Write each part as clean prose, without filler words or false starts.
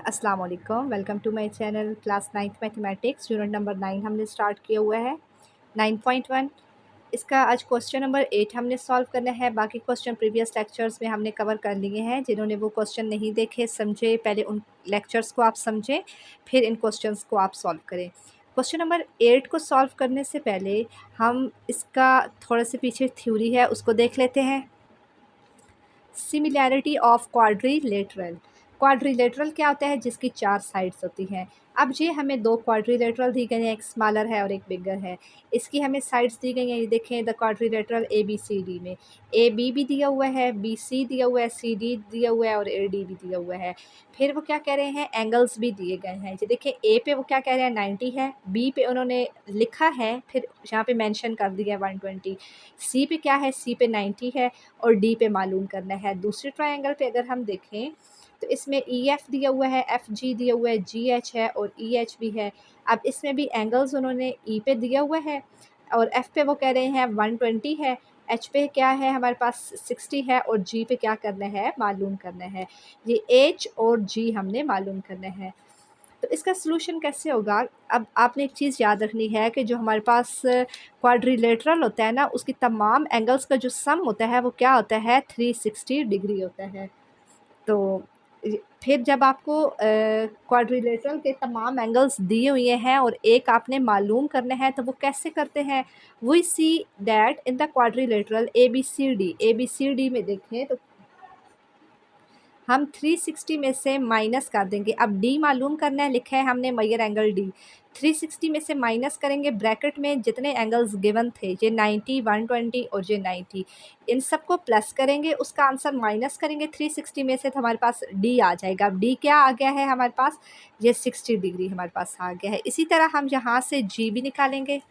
अस्सलाम वालेकुम, welcome to my channel. Class 9th mathematics unit number 9 हमने स्टार्ट किया हुआ है 9.1। इसका आज क्वेश्चन नंबर 8 हमने सॉल्व करना है। बाकी क्वेश्चन प्रीवियस लेक्चर्स में हमने कवर कर लिए हैं। जिन्होंने वो क्वेश्चन नहीं देखे समझे, पहले उन लेक्चर्स को आप समझें, फिर इन क्वेश्चंस को आप सॉल्व करें। क्वेश्चन नंबर 8 को सॉल्व करने से पहले हम इसका थोड़ा से पीछे थ्योरी है उसको देख लेते हैं। Similarity of quadrilateral. क्वाड्रिलेटरल क्या होता है? जिसकी 4 साइड्स होती हैं। अब ये हमें 2 क्वाड्रिलेटरल दी गई हैं, एक स्मॉलर है और एक बिगर है। इसकी हमें साइड्स दी गई हैं, ये देखें the quadrilateral A B C D में ए बी भी दिया हुआ है, बी सी दिया हुआ है, सी डी दिया हुआ है और ए डी भी दिया हुआ है। फिर वो क्या कह रहे हैं, एंगल्स भी दिए गए हैं। ये देखें ए पे वो क्या कह रहे हैं 90 है, बी पे उन्होंने लिखा है, फिर यहाँ पे मेंशन कर दिया है 120। सी पे क्या है, सी पे 90 है और डी पे मालूम करना है। दूसरे ट्रायंगल पे अगर हम देखें तो इसमें ई एफ दिया हुआ है, एफ जी दिया हुआ है, जी एच है और ई एच भी है। अब इसमें भी एंगल्स उन्होंने ई पे दिया हुआ है और एफ पे वो कह रहे हैं 120 है, एच पे क्या है हमारे पास 60 है और जी पे क्या करना है, मालूम करना है। ये एच और जी हमने मालूम करना है। तो इसका सलूशन कैसे होगा? अब आपने एक चीज़ याद रखनी है कि जो हमारे पास क्वाड्रिलेटरल होता है ना, उसकी तमाम एंगल्स का जो सम होता है वो क्या होता है, 360 डिग्री होता है। तो फिर जब आपको क्वाड्रिलेटरल के तमाम एंगल्स दिए हुए हैं और एक आपने मालूम करना है तो वो कैसे करते हैं? We see that in the quadrilateral A B C D में देखें तो हम 360 में से माइनस कर देंगे। अब डी मालूम करना है, लिखा है हमने मेजर एंगल डी। 360 में से माइनस करेंगे, ब्रैकेट में जितने एंगल्स गिवन थे, ये 90, 120 और ये 90, इन सबको प्लस करेंगे, उसका आंसर माइनस करेंगे 360 में से तो हमारे पास डी आ जाएगा। अब डी क्या आ गया है हमारे पास, ये 60 डिग्री हमारे पास आ गया है। इसी तरह हम यहाँ से जी भी निकालेंगे।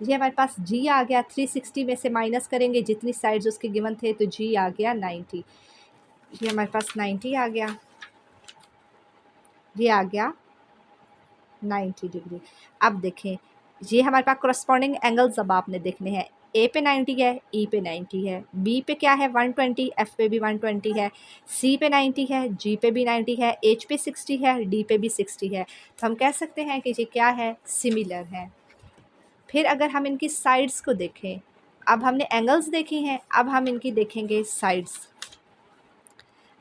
ये हमारे पास जी आ गया, 360 में से माइनस करेंगे जितनी साइड्स उसके गिवन थे तो जी आ गया 90। ये हमारे पास 90 आ गया, ये आ गया 90 डिग्री। अब देखें ये हमारे पास करस्पॉन्डिंग एंगल्स अब आपने देखने हैं। ए पे 90 है, ई पे 90 है, बी पे क्या है 120, एफ पे भी 120 है, सी पे 90 है, जी पे भी 90 है, एच पे 60 है, डी पे भी 60 है। तो हम कह सकते हैं कि ये क्या है, सिमिलर है। फिर अगर हम इनकी साइड्स को देखें, अब हमने एंगल्स देखी हैं, अब हम इनकी देखेंगे साइड्स।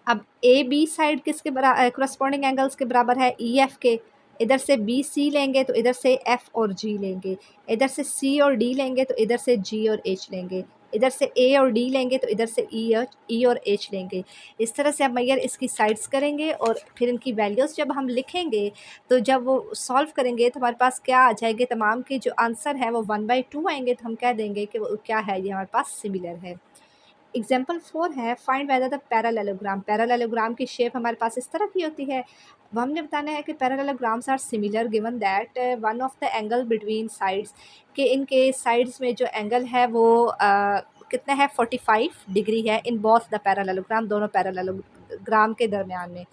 अब ए बी साइड किसके बराबर, करस्पॉन्डिंग एंगल्स के बराबर है ई एफ के। इधर से बी सी लेंगे तो इधर से एफ और जी लेंगे, इधर से सी और डी लेंगे तो इधर से जी और एच लेंगे, इधर से ए और डी लेंगे तो इधर से ई और एच लेंगे। इस तरह से अब मैयर इसकी साइड्स करेंगे और फिर इनकी वैल्यूज़ जब हम लिखेंगे तो जब वो सॉल्व करेंगे तो हमारे पास क्या आ जाएंगे, तमाम के जो आंसर है वो 1/2 आएंगे। तो हम कह देंगे कि वो क्या है, ये हमारे पास सिमिलर है। एग्जाम्पल 4 है, find whether the parallelogram. Parallelogram की शेप हमारे पास इस तरह की होती है। अब हमने बताना है कि parallelograms are similar given that one of the angle between sides, कि इनके साइड्स में जो एंगल है वो कितना है, 45 डिग्री है इन बोथ द पैरालेलोग्राम, दोनों पैरालेलोग्राम के दरमियान में।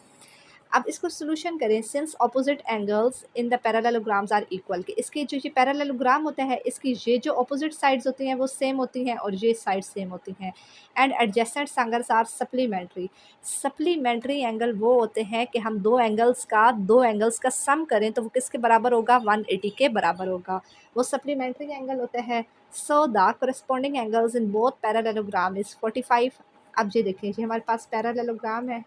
अब इसको सोल्यूशन करें। Since opposite angles in the parallelograms are equal, कि इसके जो ये पैरेललोग्राम होता है इसकी ये जो ऑपोजिट साइड्स होती हैं वो सेम होती हैं और ये साइड सेम होती हैं। And adjacent angles are supplementary. Supplementary angle वो होते हैं कि हम दो एंगल्स का सम करें तो वो किसके बराबर होगा, 180 के बराबर होगा, वो सप्लीमेंट्री एंगल होता है। So the corresponding angles in both parallelogram is 45। अब ये देखिए, ये हमारे पास पैरेललोग्राम है।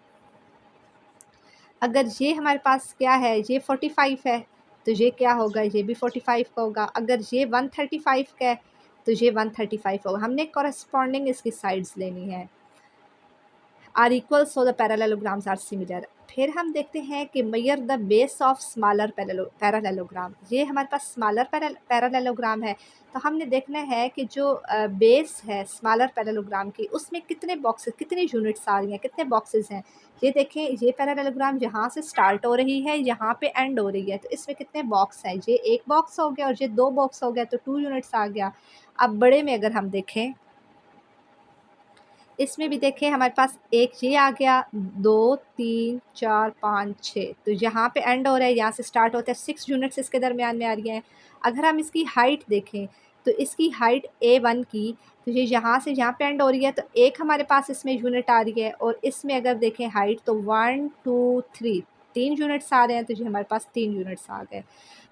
अगर ये हमारे पास क्या है, ये 45 है तो ये क्या होगा, ये भी 45 का होगा। अगर ये 135 का है तो ये 135 होगा। हमने कॉरेस्पॉन्डिंग इसकी साइड्स लेनी है। Are equal so the parallelograms are similar. फिर हम देखते हैं कि measure the base of smaller parallelogram. ये हमारे पास स्मॉलर पैरेललोग्राम है तो हमने देखना है कि जो बेस है स्मॉलर पैरेललोग्राम की, उसमें कितने बॉक्सेस, कितनी यूनिट्स आ रही हैं, कितने बॉक्सेस हैं। ये देखें, ये पैरेललोग्राम यहाँ से स्टार्ट हो रही है, यहाँ पे एंड हो रही है, तो इसमें कितने बॉक्स हैं, ये एक बॉक्स हो गया और ये दो बॉक्स हो गया तो 2 यूनिट्स आ गया। अब बड़े में अगर हम देखें, इसमें भी देखें हमारे पास एक ये आ गया, 2 3 4 5 6, तो यहाँ पे एंड हो रहा है, यहाँ से स्टार्ट होता है, 6 यूनिट्स इसके दरमियान में आ रही हैं। अगर हम इसकी हाइट देखें तो इसकी हाइट A1 की, तो ये यहाँ से यहाँ पे एंड हो रही है, तो एक हमारे पास इसमें यूनिट आ रही है, और इसमें अगर देखें हाइट तो 1 2 3 3 यूनिट्स आ रहे हैं, तो ये हमारे पास 3 यूनिट्स आ गए।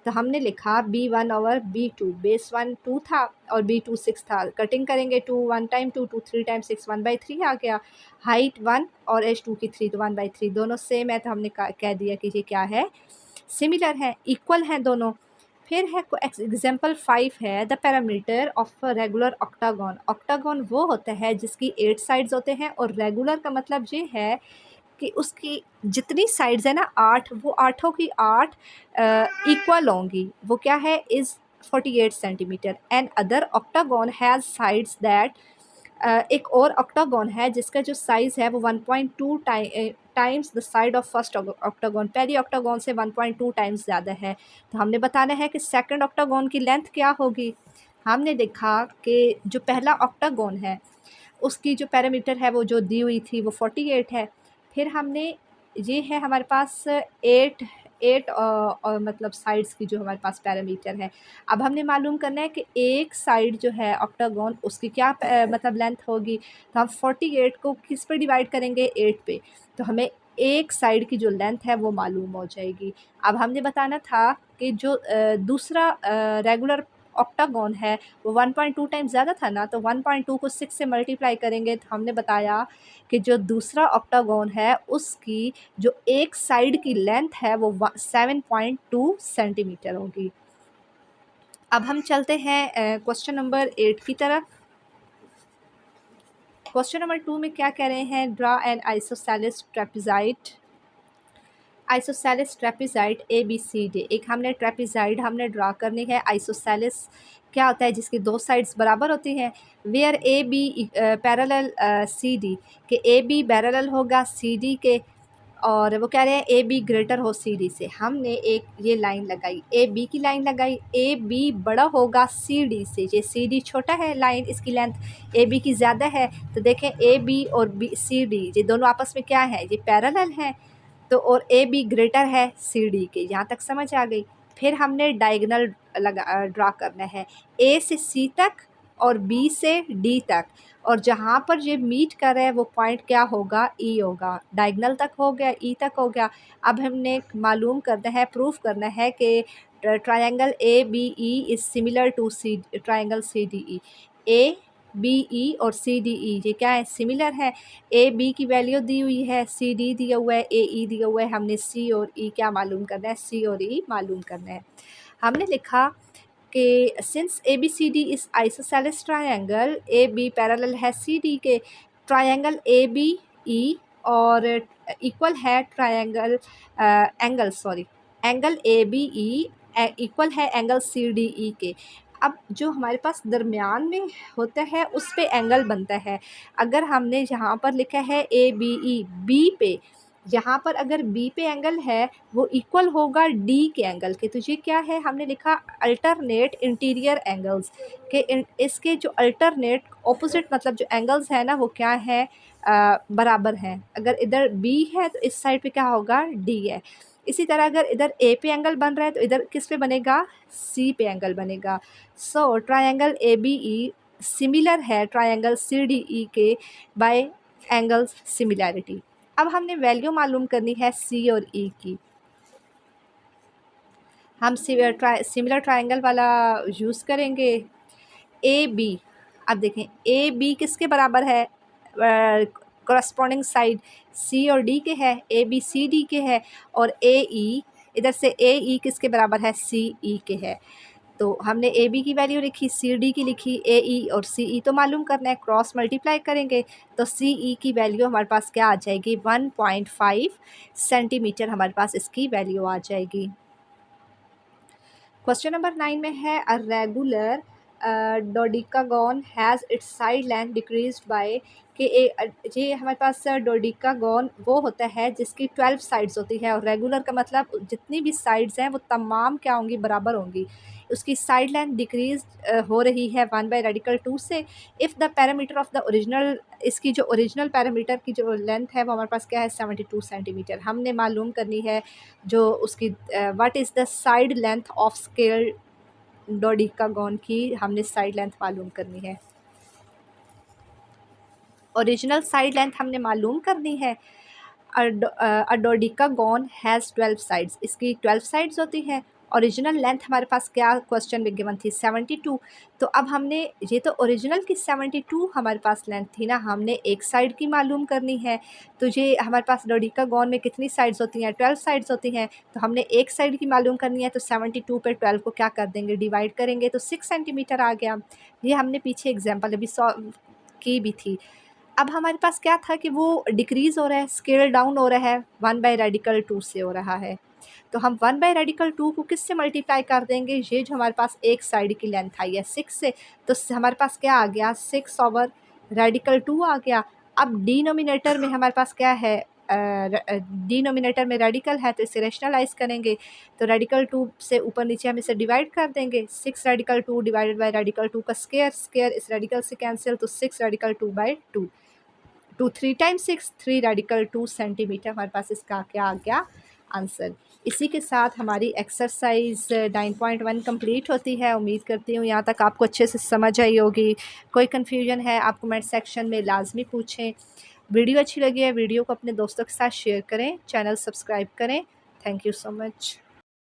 तो हमने लिखा B1 ओवर B2, बेस 1 2 था और B2 6 था, कटिंग करेंगे 2 1 टाइम 2 2 3 टाइम 6 1/3 आ गया। हाइट 1 और एज 2 की 3, तो 1/3 दोनों सेम है, तो हमने कह दिया कि ये क्या है, सिमिलर है, इक्वल हैं दोनों। फिर है एग्जाम्पल 5 है, the parameter of regular octagon. Octagon वो होता है जिसकी 8 साइड्स होते हैं, और रेगुलर का मतलब ये है कि उसकी जितनी साइड्स है ना 8, वो आठों की 8 इक्वल होंगी। वो क्या है, is 48 centimetre. And other octagon has sides that, एक और ऑक्टागन है जिसका जो साइज़ है वो 1.2 times the side of first octagon, पहली ऑक्टागन से 1.2 टाइम्स ज़्यादा है। तो हमने बताना है कि सेकंड ऑक्टागन की लेंथ क्या होगी। हमने देखा कि जो पहला ऑक्टागन है उसकी जो पैरामीटर है वो जो दी हुई थी वो 48 है। फिर हमने ये है हमारे पास 8 और मतलब साइड्स की जो हमारे पास पैरामीटर है। अब हमने मालूम करना है कि एक साइड जो है ऑक्टागन उसकी क्या मतलब लेंथ होगी। तो हम 48 को किस पे डिवाइड करेंगे, 8 पे, तो हमें एक साइड की जो लेंथ है वो मालूम हो जाएगी। अब हमने बताना था कि जो दूसरा रेगुलर ऑक्टागन है वो 1.2 टाइम्स ज़्यादा था ना, तो 1.2 को 6 से मल्टीप्लाई करेंगे, तो हमने बताया कि जो दूसरा ऑक्टागन है उसकी जो एक साइड की लेंथ है वो 7.2 सेंटीमीटर होगी। अब हम चलते हैं क्वेश्चन नंबर 8 की तरफ। क्वेश्चन नंबर 2 में क्या कह रहे हैं, draw an isosceles trapezoid. Isosceles trapezoid ABCD, एक हमने ट्रेपेज़ाइड हमने ड्रा करनी है। आइसोसेलेस क्या होता है, जिसकी 2 साइड्स बराबर होती हैं। वेयर AB पैरेलल CD, के AB पैरेलल होगा CD के, और वो कह रहे हैं AB ग्रेटर हो CD से। हमने एक ये लाइन लगाई, AB की लाइन लगाई, AB बड़ा होगा CD से। ये CD छोटा है लाइन, इसकी लेंथ AB की ज़्यादा है, तो देखें AB और CD ये दोनों आपस में क्या है, ये पैरेलल हैं, तो और AB ग्रेटर है CD के। यहाँ तक समझ आ गई। फिर हमने डायगोनल ड्रा करना है, A से C तक और B से D तक, और जहाँ पर ये मीट कर रहा है वो पॉइंट क्या होगा, E होगा। डायगोनल तक हो गया, E तक हो गया। अब हमने मालूम करना है, प्रूफ करना है कि triangle ABE is similar to triangle CDE। ABE और CDE ये क्या है, सिमिलर है। AB की वैल्यू दी हुई है, CD दिया हुआ है, AE दिया हुआ है। हमने C और E क्या मालूम करना है, C और E मालूम करना है। हमने लिखा कि since ABCD is isosceles triangle, AB parallel है CD के, ट्रायंगल ABE और इक्वल है ट्रायंगल एंगल ABE इक्वल है एंगल CDE के। अब जो हमारे पास दरमियान में होता है उस पे एंगल बनता है। अगर हमने यहाँ पर लिखा है ABE, B पे, यहाँ पर अगर B पे एंगल है वो इक्वल होगा D के एंगल के। तो ये क्या है, हमने लिखा अल्टरनेट इंटीरियर एंगल्स के, इसके जो अल्टरनेट ऑपोजिट मतलब जो एंगल्स है ना वो क्या है, बराबर हैं। अगर इधर B है तो इस साइड पे क्या होगा, D है। इसी तरह अगर इधर A पे एंगल बन रहा है तो इधर किस पे बनेगा, C पे एंगल बनेगा। सो ट्रायंगल ABE सिमिलर है ट्रायंगल CDE के बाय एंगल्स सिमिलैरिटी। अब हमने वैल्यू मालूम करनी है C और E की। हम सिमिलर ट्रायंगल वाला यूज़ करेंगे। AB, अब देखें AB किसके बराबर है, करस्पॉन्डिंग साइड C और D के है, AB CD के है, और AE इधर से AE किसके बराबर है, CE के है। तो हमने AB की वैल्यू लिखी, CD की लिखी, AE और CE तो मालूम करना है, क्रॉस मल्टीप्लाई करेंगे तो CE की वैल्यू हमारे पास क्या आ जाएगी, 1.5 सेंटीमीटर हमारे पास इसकी वैल्यू आ जाएगी। क्वेश्चन नंबर 9 में है, a regular dodecagon has its side length decreased by, कि ये हमारे पास डोडिकागोन वो होता है जिसकी 12 साइड्स होती है, और रेगुलर का मतलब जितनी भी साइड्स हैं वो तमाम क्या होंगी, बराबर होंगी। उसकी साइड लेंथ डिक्रीज हो रही है 1/2 से। If the parameter of the original, इसकी जो ओरिजिनल पैरामीटर की जो लेंथ है वो हमारे पास क्या है, 72 सेंटीमीटर। हमने मालूम करनी है जो उसकी what is the side length of scale dodecagon की, हमने साइड लेंथ मालूम करनी है। ओरिजिनल साइड लेंथ हमने मालूम करनी है। अ डोडेकागोन हैज़ 12 साइड्स, इसकी 12 साइड्स होती हैं। ओरिजिनल लेंथ हमारे पास क्या क्वेश्चन में गिवन थी 72। तो अब हमने ये तो ओरिजिनल की 72 हमारे पास लेंथ थी ना, हमने एक साइड की मालूम करनी है। तो ये हमारे पास डोडेकागोन में कितनी साइड्स होती हैं, 12 साइड्स होती हैं। तो हमने एक साइड की मालूम करनी है, तो 72 पे 12 को क्या कर देंगे, डिवाइड करेंगे, तो 6 सेंटीमीटर आ गया। ये हमने पीछे एग्जाम्पल अभी सॉल्व की भी थी। अब हमारे पास क्या था कि वो डिक्रीज़ हो रहा है, स्केल डाउन हो रहा है, 1/2 से हो रहा है। तो हम 1/2 को किससे मल्टीप्लाई कर देंगे, ये जो हमारे पास एक साइड की लेंथ आई है 6 से, तो हमारे पास क्या आ गया 6/2 आ गया। अब डिनोमिनेटर में हमारे पास क्या है, डिनोमिनेटर में रेडिकल है, तो इसे रैशनलाइज करेंगे, तो रेडिकल 2 से ऊपर नीचे हम इसे डिवाइड कर देंगे। 6 रेडिकल 2 डिवाइडेड बाई रेडिकल 2 का स्क्वायर, स्क्वायर इस रेडिकल से कैंसिल, तो 6 रेडिकल 2/2, 2 3 टाइम्स 6, 3 रेडिकल 2 सेंटीमीटर हमारे पास इसका क्या आ गया आंसर। इसी के साथ हमारी एक्सरसाइज 9.1 कंप्लीट होती है। उम्मीद करती हूँ यहाँ तक आपको अच्छे से समझ आई होगी। कोई कन्फ्यूजन है आप कमेंट सेक्शन में लाजमी पूछें। वीडियो अच्छी लगी है वीडियो को अपने दोस्तों के साथ शेयर करें, चैनल सब्सक्राइब करें। Thank you so much.